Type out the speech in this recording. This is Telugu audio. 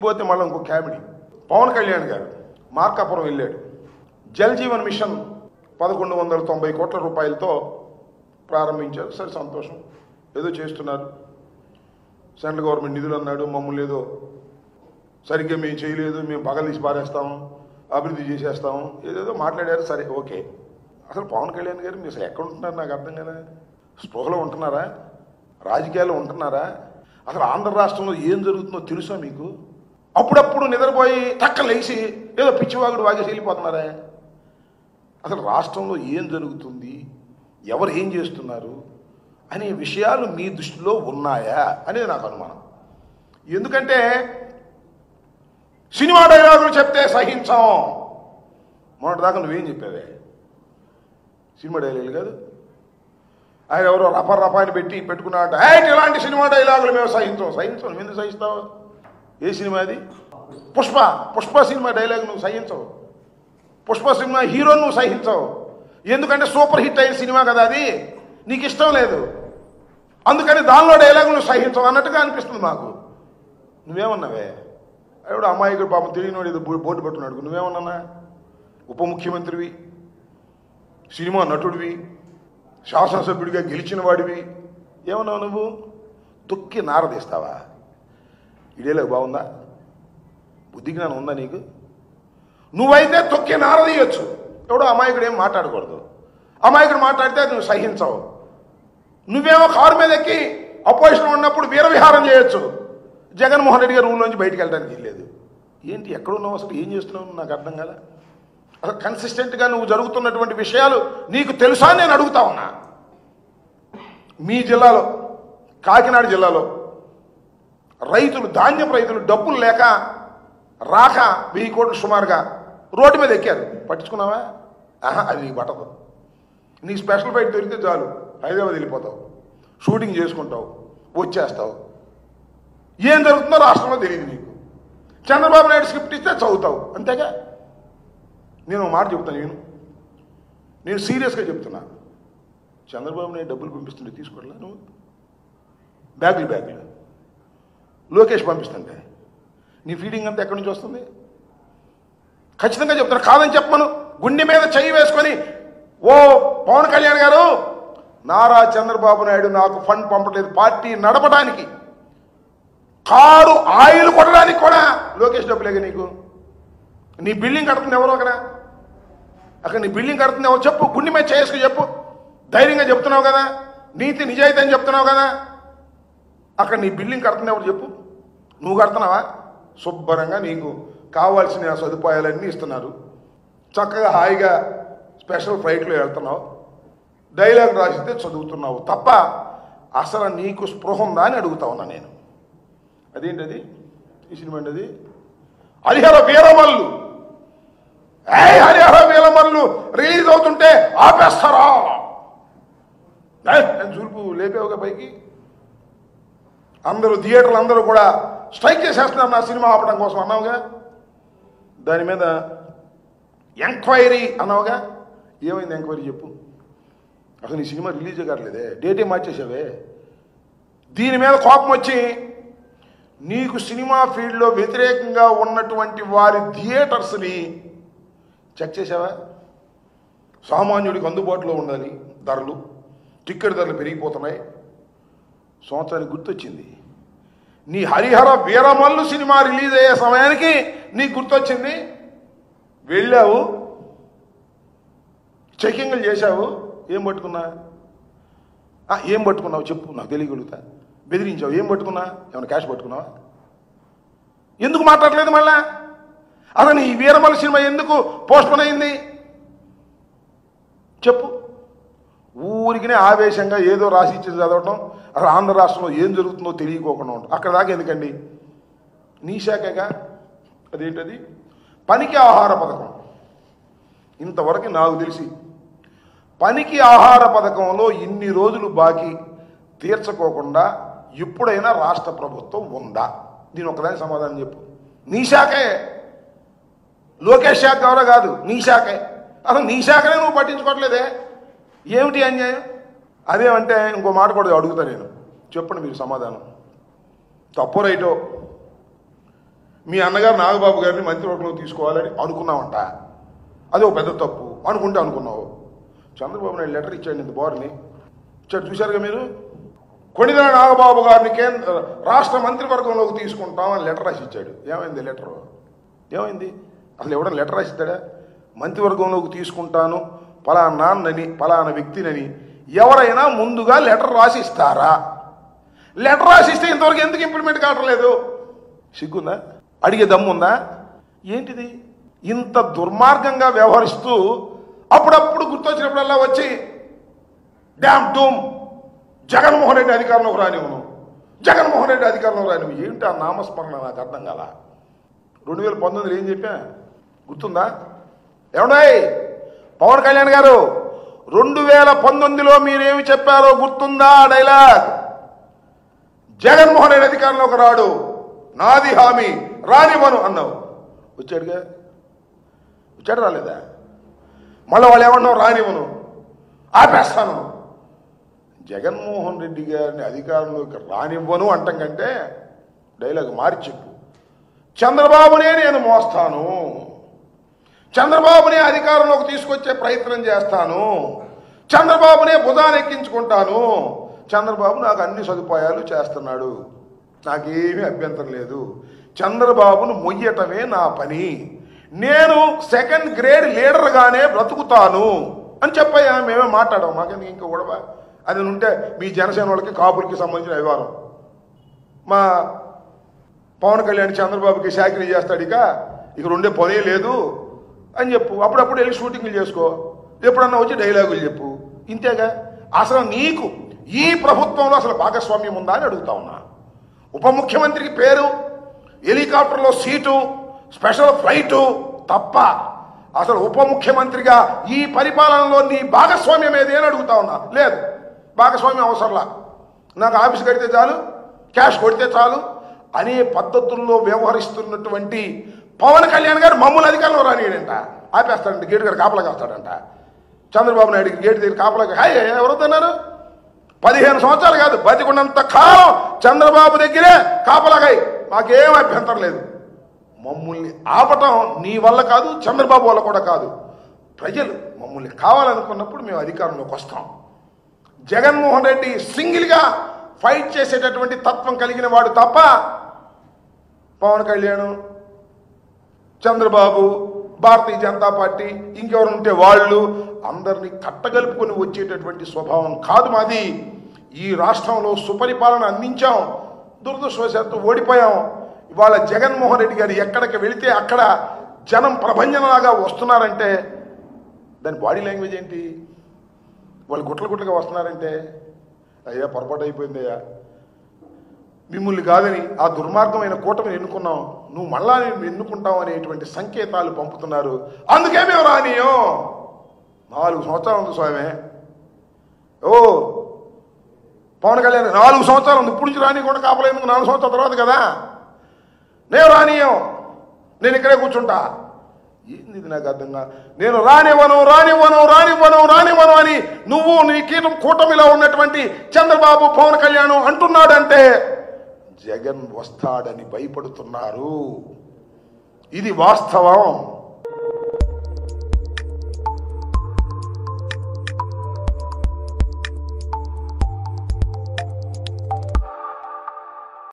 పోతే మళ్ళీ ఇంకో కామెడీ. పవన్ కళ్యాణ్ గారు మార్కాపురం వెళ్ళాడు. జల్ జీవన్ మిషన్ 1190 కోట్ల రూపాయలతో ప్రారంభించారు. సరే, సంతోషం, ఏదో చేస్తున్నారు. సెంట్రల్ గవర్నమెంట్ నిధులు అన్నాడు, మమ్మల్ని ఏదో సరిగ్గా మేము చేయలేదు, మేము పగలు తీసి పారేస్తాము, అభివృద్ధి చేసేస్తాము, ఏదేదో మాట్లాడారు. సరే, ఓకే. అసలు పవన్ కళ్యాణ్ గారు మీరు అసలు ఎక్కడ ఉంటున్నారు నాకు అర్థం కదా. స్పృహలో ఉంటున్నారా? రాజకీయాల్లో ఉంటున్నారా? అసలు ఆంధ్ర రాష్ట్రంలో ఏం జరుగుతుందో తెలుసా మీకు? అప్పుడప్పుడు నిద్రపోయి టక్కన లేచి ఏదో పిచ్చివాగుడు వాగేసి వెళ్ళిపోతున్నారా? అసలు రాష్ట్రంలో ఏం జరుగుతుంది, ఎవరు ఏం చేస్తున్నారు అనే విషయాలు మీ దృష్టిలో ఉన్నాయా అనేది నాకు అనుమానం. ఎందుకంటే సినిమా డైలాగులు చెప్తే సహించాం. మొన్నటిదాకా నువ్వేం చెప్పావే? సినిమా డైలాగులు కాదు, ఆయన ఎవరో రపాన్ని పెట్టుకున్నాడు. ఇలాంటి సినిమా డైలాగులు మేము సహించాం. నువ్వు ఎందుకు సహిస్తావు? ఏ సినిమా అది? పుష్ప సినిమా డైలాగ్ నువ్వు సహించవు. పుష్ప సినిమా హీరోని నువ్వు సహించవు. ఎందుకంటే సూపర్ హిట్ అయిన సినిమా కదా అది, నీకు ఇష్టం లేదు, అందుకని దానిలో డైలాగ్ నువ్వు సహించవు అన్నట్టుగా అనిపిస్తుంది మాకు. నువ్వేమన్నావే? ఎవడు అమ్మాయికుడు పాపం తెలియనివాడు ఏదో బోర్డు పెట్టున్నాడు. నువ్వేమన్నా? ఉప ముఖ్యమంత్రివి, సినిమా నటుడివి, శాసనసభ్యుడిగా గెలిచిన వాడివి, ఏమన్నావు నువ్వు? తొక్కి నారదీస్తావా? ఇడేలాగా బాగుందా? బుద్ధి జ్ఞానం ఉందా నీకు? నువ్వైతే తొక్కి నారదీయొచ్చు, ఎవడో అమాయకుడు ఏం మాట్లాడకూడదు. అమాయకుడు మాట్లాడితే నువ్వు సహించవు. నువ్వేమో కారు మీద ఎక్కి అపోజిషన్ ఉన్నప్పుడు వీరవిహారం చేయొచ్చు. జగన్మోహన్ రెడ్డి గారు ఊళ్ళోంచి బయటికి వెళ్ళడానికి వెళ్ళలేదు. ఏంటి, ఎక్కడున్నావు అసలు, ఏం చేస్తున్నావు నాకు అర్థం కదా. అసలు కన్సిస్టెంట్గా నువ్వు జరుగుతున్నటువంటి విషయాలు నీకు తెలుసా నేను అడుగుతా ఉన్నా. మీ జిల్లాలో, కాకినాడ జిల్లాలో రైతులు, ధాన్యపు రైతులు డబ్బులు లేక రాక 1000 కోట్లు సుమారుగా రోడ్డు మీద ఎక్కారు. పట్టించుకున్నావా? అది నీకు పట్టదు. నీ స్పెషల్ ఫ్లైట్ దొరికితే చాలు, హైదరాబాద్ వెళ్ళిపోతావు, షూటింగ్ చేసుకుంటావు, వచ్చేస్తావు. ఏం జరుగుతుందో రాష్ట్రంలో తెలియదు నీకు. చంద్రబాబు నాయుడు స్క్రిప్ట్ ఇస్తే చదువుతావు, అంతేగా. నేను మాట చెప్తాను, నేను సీరియస్గా చెప్తున్నా. చంద్రబాబు నాయుడు డబ్బులు పంపిస్తుంటే తీసుకోవట్లా నువ్వు? బ్యాగులు లోకేష్ పంపిస్తుంటే నీ ఫీడింగ్ అంతా ఎక్కడి నుంచి వస్తుంది? ఖచ్చితంగా చెప్తున్నా, కాదని చెప్పమను. గుండె మీద చెయ్యి వేసుకొని, ఓ పవన్ కళ్యాణ్ గారు, నారా చంద్రబాబు నాయుడు నాకు ఫండ్ పంపలేదు పార్టీ నడపడానికి, కారు ఆయిల్ కొట్టడానికి కూడా లోకేష్ డబ్బులేగా నీకు. నీ బిల్డింగ్ కడుతుంది ఎవరో అక్కడ నీ బిల్డింగ్ కడుతుంది ఎవరు చెప్పు. గుండె మీద చేసుకుని చెప్పు. ధైర్యంగా చెప్తున్నావు కదా, నీతి నిజాయితీ అని చెప్తున్నావు కదా. అక్కడ నీ బిల్డింగ్ కడుతుంది ఎవరు చెప్పు. నువ్వు కడుతున్నావా? శుభ్రంగా నీకు కావాల్సిన సదుపాయాలన్నీ ఇస్తున్నారు. చక్కగా హాయిగా స్పెషల్ ఫ్లైట్లో వెళ్తున్నావు, డైలాగ్ రాసిస్తే చదువుతున్నావు తప్ప అసలు నీకు స్పృహ ఉందా అని అడుగుతా ఉన్నా నేను. అదేంటది? ఈ సినిమా అండి అది. హరిహర వీరమల్లు రిలీజ్ అవుతుంటే ఆపేస్తారా? చూపు లేపేవుగా పైకి. అందరూ థియేటర్లు అందరూ కూడా స్ట్రైక్ చేసేస్తున్నారు నా సినిమా ఆపడం కోసం అన్నావుగా. దాని మీద ఎంక్వైరీ అన్నావుగా. ఏమైంది ఎంక్వైరీ చెప్పు. అసలు నీ సినిమా రిలీజ్ కావట్లేదే, డేటే మార్చేసావే. దీని మీద కోపం వచ్చి నీకు సినిమా ఫీల్డ్లో వ్యతిరేకంగా ఉన్నటువంటి వారి థియేటర్స్ని చెక్ చేసావా? సామాన్యుడికి అందుబాటులో ఉండాలి ధరలు, టికెట్ ధరలు పెరిగిపోతున్నాయి. సంవత్సరానికి గుర్తొచ్చింది, నీ హరిహర వీరమల్లు సినిమా రిలీజ్ అయ్యే సమయానికి నీకు గుర్తొచ్చింది. వెళ్ళావు, చెకింగ్లు చేశావు. ఏం పట్టుకున్నావు చెప్పు, నాకు తెలియగలుగుతా. బెదిరించావు. ఏం పట్టుకున్నా? ఏమైనా క్యాష్ పట్టుకున్నావా? ఎందుకు మాట్లాడలేదు మళ్ళా? అసలు నీ వీరమల్లు సినిమా ఎందుకు పోస్ట్పోన్ అయింది చెప్పు. ఊరికినే ఆవేశంగా ఏదో రాసి ఇచ్చి చదవటం, అసలు ఆంధ్ర రాష్ట్రంలో ఏం జరుగుతుందో తెలియకోకుండా ఉంటుంది. అక్కడ దాకా ఎందుకండి? నీ శాఖగా. అదేంటది? పనికి ఆహార పథకం. ఇంతవరకు నాకు తెలిసి పనికి ఆహార పథకంలో ఇన్ని రోజులు బాకీ తీర్చుకోకుండా ఎప్పుడైనా రాష్ట్ర ప్రభుత్వం ఉందా? దీని ఒక్కదానికి సమాధానం చెప్పు. నీ శాఖే, లోకేష్ శాఖ ఎవరో కాదు, నీ శాఖే. అసలు నీ శాఖనే నువ్వు పట్టించుకోవట్లేదే, ఏమిటి అన్యాయం? అదేమంటే ఇంకో మాట కూడా అడుగుతా నేను, చెప్పండి మీరు సమాధానం. తప్పు రైటో మీ అన్నగారు నాగబాబు గారిని మంత్రివర్గంలో తీసుకోవాలని అనుకున్నామంట. అది ఒక పెద్ద తప్పు అనుకుంటే అనుకున్నావు. చంద్రబాబు నాయుడు లెటర్ ఇచ్చాడు, ఇంత బోర్ని ఇచ్చాడు, చూశారుగా మీరు. కొణిదెల నాగబాబు గారిని రాష్ట్ర మంత్రివర్గంలోకి తీసుకుంటామని లెటర్ రాసి ఇచ్చాడు. ఏమైంది లెటరు? ఏమైంది? అసలు ఎవడన్నా లెటర్ రాసిస్తాడా? మంత్రివర్గంలోకి తీసుకుంటాను పలానా నాన్నని పలానా వ్యక్తినని ఎవరైనా ముందుగా లెటర్ రాసి ఇస్తారా? లెటర్ రాసిస్తే ఇంతవరకు ఎందుకు ఇంప్లిమెంట్ కావటం లేదు? సిగ్గుందా? అడిగే దమ్ముందా? ఏంటిది? ఇంత దుర్మార్గంగా వ్యవహరిస్తూ అప్పుడప్పుడు గుర్తొచ్చినప్పుడల్లా వచ్చి డ్యామ్ డూమ్ జగన్మోహన్ రెడ్డి అధికారంలోకి రానివ్వను, జగన్మోహన్ రెడ్డి అధికారంలోకి రానివ్వు. ఏంటి ఆ నామస్మరణ? నాకు అర్థం కాల. 2019 ఏం చెప్పా గుర్తుందా? ఏమన్నాయి పవన్ కళ్యాణ్ గారు? 2019లో మీరేమి చెప్పారో గుర్తుందా? డైలాగ్, జగన్మోహన్ రెడ్డి అధికారంలోకి రాడు, నాది హామీ, రానివ్వను అన్నావు. వచ్చాడుగా? వచ్చాడు రాలేదా? మళ్ళీ వాళ్ళు ఏమన్నావు? రానివ్వను, ఆపేస్తాను. జగన్మోహన్ రెడ్డి గారిని అధికారంలోకి రానివ్వను అంటాం కంటే డైలాగ్ మార్చి చెప్పు. చంద్రబాబునే నేను మోస్తాను, చంద్రబాబునే అధికారంలోకి తీసుకొచ్చే ప్రయత్నం చేస్తాను, చంద్రబాబునే భుజాన్ని ఎక్కించుకుంటాను, చంద్రబాబు నాకు అన్ని సదుపాయాలు చేస్తున్నాడు, నాకేమీ అభ్యంతరం లేదు, చంద్రబాబును మొయ్యటమే నా పని, నేను సెకండ్ గ్రేడ్ లీడర్గానే బ్రతుకుతాను అని చెప్పాయా. మేమే మాట్లాడాం, మాకెందుకు ఇంకా గొడవ? అది ఉంటే మీ జనసేన వాళ్ళకి కాపులకి సంబంధించిన వ్యవహారం. మా పవన్ కళ్యాణ్ చంద్రబాబుకి శాఖలు చేస్తాడు, ఇక ఉండే పనే లేదు అని చెప్పు. అప్పుడప్పుడు వెళ్ళి షూటింగ్లు చేసుకో, ఎప్పుడన్నా వచ్చి డైలాగులు చెప్పు. ఇంతేగా. అసలు నీకు ఈ ప్రభుత్వంలో అసలు భాగస్వామ్యం ఉందా అని అడుగుతా ఉన్నా. ఉప ముఖ్యమంత్రికి పేరు, హెలికాప్టర్లో సీటు, స్పెషల్ ఫ్లైటు తప్ప అసలు ఉప ముఖ్యమంత్రిగా ఈ పరిపాలనలో నీ భాగస్వామ్యం ఏది అని అడుగుతా ఉన్నా. లేదు, భాగస్వామ్యం అవసరంలా, నాకు ఆఫీస్ కడితే చాలు, క్యాష్ కొడితే చాలు అనే పద్ధతుల్లో వ్యవహరిస్తున్నటువంటి పవన్ కళ్యాణ్ గారు మమ్మల్ని అధికారంలో రానియడంట, ఆపేస్తాడంట, గేటు గారు కాపలా కాస్తాడంట. చంద్రబాబు నాయుడికి గేటు దగ్గర కాపలా ఎవరొద్దన్నారు? 15 సంవత్సరాలు కాదు, బతికున్నంత కాలం చంద్రబాబు దగ్గరే కాపలాగాయి, మాకేం అభ్యంతరం లేదు. మమ్మల్ని ఆపటం నీ వల్ల కాదు, చంద్రబాబు వల్ల కూడా కాదు. ప్రజలు మమ్మల్ని కావాలనుకున్నప్పుడు మేము అధికారంలోకి వస్తాం. జగన్మోహన్ రెడ్డి సింగిల్గా ఫైట్ చేసేటటువంటి తత్వం కలిగిన వాడు తప్ప పవన్ కళ్యాణ్, చంద్రబాబు, భారతీయ జనతా పార్టీ, ఇంకెవరు ఉంటే వాళ్ళు అందరినీ కట్టగలుపుకొని వచ్చేటటువంటి స్వభావం కాదు మాది. ఈ రాష్ట్రంలో సుపరిపాలన అందించాం, దురదృష్టవశాత్తు ఓడిపోయాం. ఇవాళ జగన్మోహన్ రెడ్డి గారు ఎక్కడికి వెళితే అక్కడ జనం ప్రభంజనలాగా వస్తున్నారంటే దాని బాడీ లాంగ్వేజ్ ఏంటి? వాళ్ళు గుట్లుగా వస్తున్నారంటే అయ్యా పొరపాటు అయిపోయిందయ్యా, మిమ్మల్ని కాదని ఆ దుర్మార్గమైన కూటమిని ఎన్నుకున్నాం, నువ్వు మళ్ళా నేను ఎన్నుకుంటావు అనేటువంటి సంకేతాలు పంపుతున్నారు. అందుకే మేము రానియం. 4 సంవత్సరాలు ఉంది స్వామి. ఓ పవన్ కళ్యాణ్ 4 సంవత్సరాలు ఉంది, ఇప్పుడు నుంచి రాని కూడా కాపలేదు. 4 సంవత్సరాల తర్వాత కదా. నేను రానియం, నేను ఇక్కడే కూర్చుంటా. ఏంది ఇది నాకు అర్థంగా? నేను రానివ్వను రానివ్వను రానివ్వను రానివ్వను అని నువ్వు నీ కూటమిలో ఉన్నటువంటి చంద్రబాబు, పవన్ కళ్యాణ్ అంటున్నాడంటే జగన్ వస్తాడని భయపడుతున్నారు. ఇది వాస్తవం.